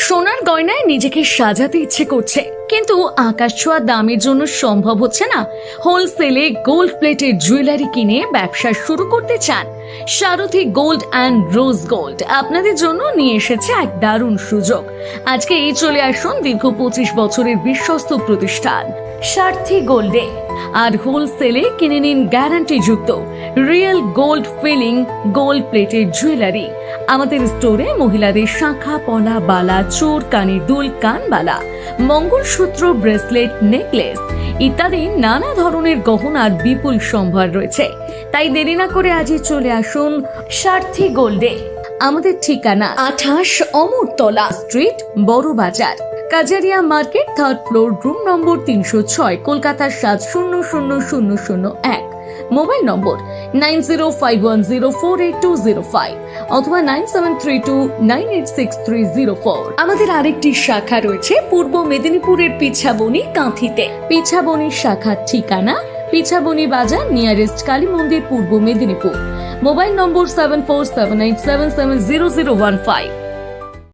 সোনার গয়নায় নিজেকে সাজাতে ইচ্ছে করছে, কিন্তু আকাশ ছোঁয়া দামের জন্য সম্ভব হচ্ছে না। হোলসেলে গোল্ড প্লেটেড জুয়েলারি কিনে ব্যবসা শুরু করতে চান? সারথি গোল্ড অ্যান্ড রোজ গোল্ড আপনাদের জন্য নিয়ে এসেছে এক দারুণ সুযোগ। আজকে এই চলে আসুন দীর্ঘ 25 বছরের বিশ্বস্ত প্রতিষ্ঠান সারথি গোল্ডে, আর হোলসেলে কিনে নিন গ্যারান্টি যুক্ত real gold filling gold plated jewellery. আমাদের স্টোরে মহিলাদের শাঁখা, পলা, বালা, চোর, কানের দুল, কানবালা, মঙ্গলসূত্র, ব্রেসলেট, নেকলেস ইত্যাদি নানা ধরনের গহনার বিপুল সম্ভার রয়েছে। তাই দেরি না করে আজই চলে আসুন সারথি গোল্ডে। আমাদের ঠিকানা 28 অমরতলা স্ট্রিট, বড় বাজার, Kajaria market, 3rd floor, room number 306, Kolkata 700001। Mobile নম্বর 9051048205 অথবা 9732986304। আমাদের আরেকটি শাখা রয়েছে পূর্ব মেদিনীপুরের পিছাবনি কাঁথিতে। পিছাবনির শাখার ঠিকানা পিছাবনি বাজার, নিয়ারেস্ট কালী মন্দির, পূর্ব মেদিনীপুর। মোবাইল নম্বর 7478770015।